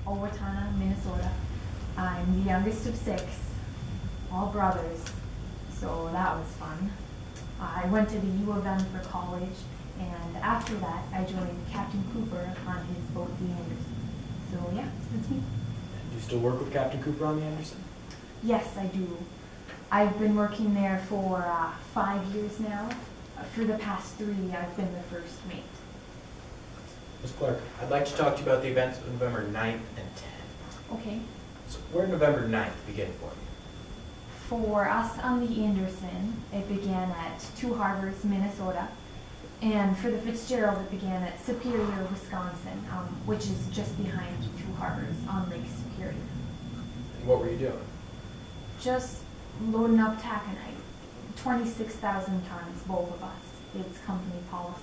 Owatonna, Minnesota. I'm the youngest of six, all brothers, so that was fun. I went to the U of M for college, and after that, I joined Captain Cooper on his boat, the Anderson. So yeah, that's me. Do you still work with Captain Cooper on the Anderson? Yes, I do. I've been working there for 5 years now. For the past 3, I've been the first mate. Ms. Clark, I'd like to talk to you about the events of November 9th and 10th. Okay. So where did November 9th begin for you? For us on the Anderson, it began at Two Harbors, Minnesota. And for the Fitzgerald, it began at Superior, Wisconsin, which is just behind Two Harbors on Lake Superior. And what were you doing? Just loading up taconite, 26,000 tons, both of us. It's company policy.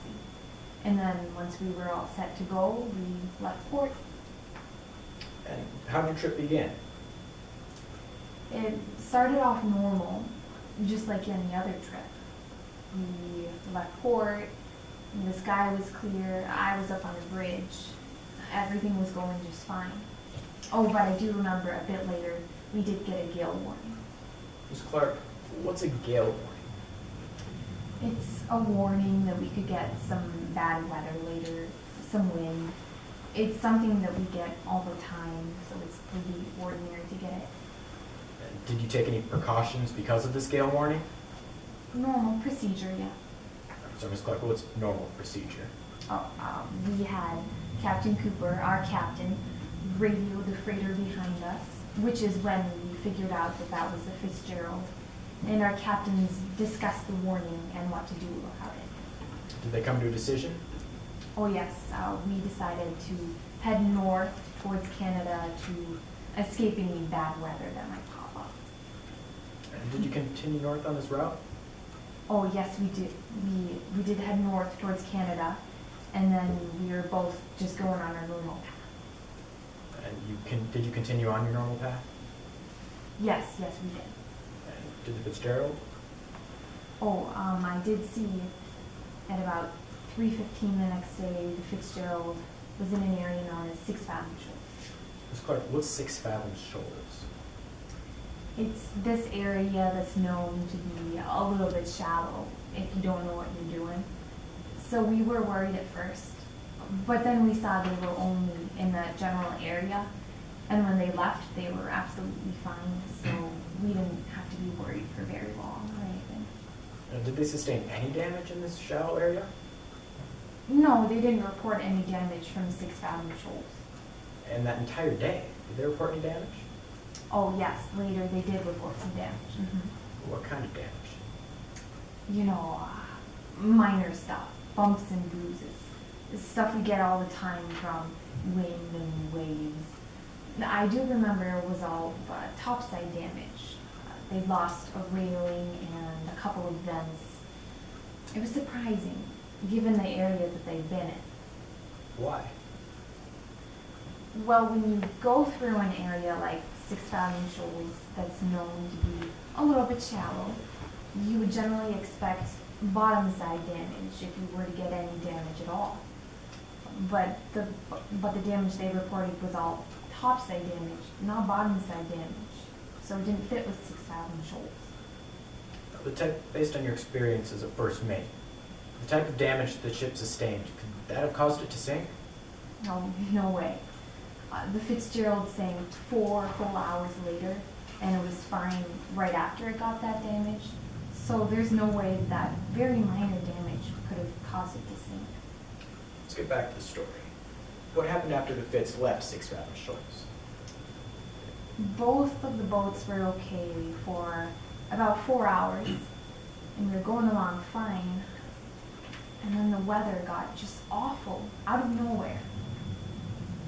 And then once we were all set to go, we left port. And how did your trip begin? It started off normal, just like any other trip. We left port, the sky was clear, I was up on the bridge. Everything was going just fine. Oh, but I do remember a bit later, we did get a gale warning. Ms. Clark, what's a gale warning? It's a warning that we could get some bad weather later, some wind. It's something that we get all the time, so it's pretty ordinary to get it. And did you take any precautions because of this gale warning? Normal procedure, yeah. So Ms. Clark, what's normal procedure? We had Captain Cooper, our captain, radio the freighter behind us, which is when we figured out that that was the Fitzgerald. And our captains discussed the warning and what to do about it. Did they come to a decision? Oh yes, we decided to head north towards Canada to escape any bad weather that might pop up. And did you continue north on this route? Oh yes, we did. We did head north towards Canada, and then we were both just going on our normal path. And did you continue on your normal path? Yes, yes we did. And did the Fitzgerald? Oh, I did see at about 3:15 the next day, the Fitzgerald was in an area known as 6 Fathom Shoals. Ms. Clark, what's 6 Fathom Shoals? It's this area that's known to be a little bit shallow if you don't know what you're doing. So we were worried at first, but then we saw they were only in the general area, and when they left, they were absolutely fine, so we didn't have to be worried for very long or anything. Did they sustain any damage in this shallow area? No, they didn't report any damage from 6 Fathom Shoals. And that entire day, did they report any damage? Oh yes, later they did report some damage. What kind of damage? You know, minor stuff, bumps and bruises. Stuff we get all the time from wind and waves. I do remember it was all topside damage. They lost a railing and a couple of vents. It was surprising, given the area that they've been in. Why? Well, when you go through an area like 6 Fathom Shoals that's known to be a little bit shallow, you would generally expect bottom side damage if you were to get any damage at all. But the damage they reported was all topside damage, not bottom side damage. So it didn't fit with 6 Fathom Shoals. Based on your experience as a first mate, the type of damage the ship sustained, could that have caused it to sink? No, no way. The Fitzgerald sank 4 whole hours later, and it was fine right after it got that damage. So there's no way that very minor damage could have caused it to sink. Let's get back to the story. What happened after the Fitz left 6 Fathom Shoals? Both of the boats were okay for about 4 hours, and we were going along fine. And then the weather got just awful, out of nowhere.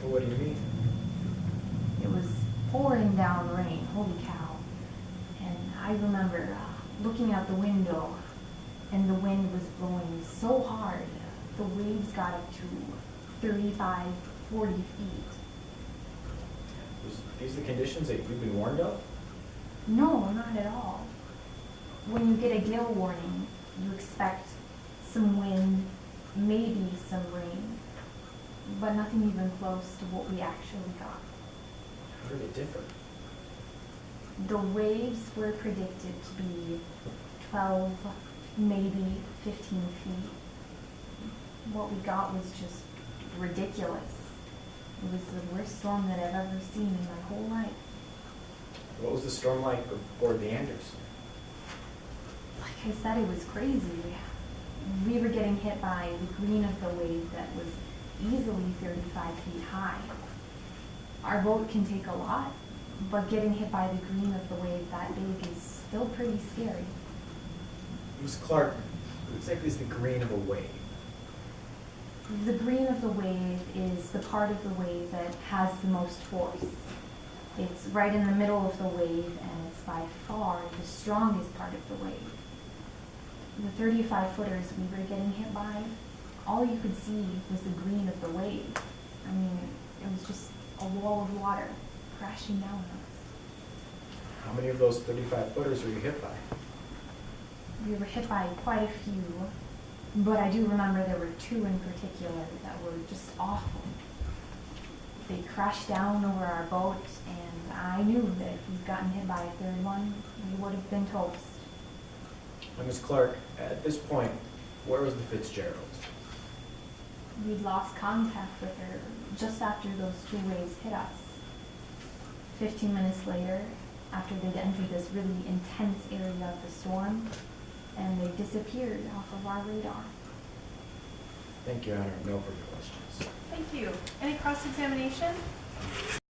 Well, what do you mean? It was pouring down rain, holy cow. And I remember looking out the window, and the wind was blowing so hard, the waves got up to 35, 40 feet. Was these the conditions that you've been warned of? No, not at all. When you get a gale warning, you expect some wind, maybe some rain, but nothing even close to what we actually got. How do they differ? The waves were predicted to be 12, maybe 15 feet. What we got was just ridiculous. It was the worst storm that I've ever seen in my whole life. What was the storm like aboard the Anders? Like I said, it was crazy. We were getting hit by the green of the wave that was easily 35 feet high. Our boat can take a lot, but getting hit by the green of the wave that big is still pretty scary. Ms. Clark, what exactly is the green of a wave? The green of the wave is the part of the wave that has the most force. It's right in the middle of the wave, and it's by far the strongest part of the wave. The 35-footers we were getting hit by, all you could see was the green of the wave. I mean, it was just a wall of water crashing down on us. How many of those 35-footers were you hit by? We were hit by quite a few, but I do remember there were two in particular that were just awful. They crashed down over our boat, and I knew that if we'd gotten hit by a third one, we would have been toast. Now, Ms. Clark, at this point, where was the Fitzgerald? We'd lost contact with her just after those two waves hit us. 15 minutes later, after they'd entered this really intense area of the storm, and they disappeared off of our radar. Thank you, Honor. No further questions. Thank you. Any cross-examination?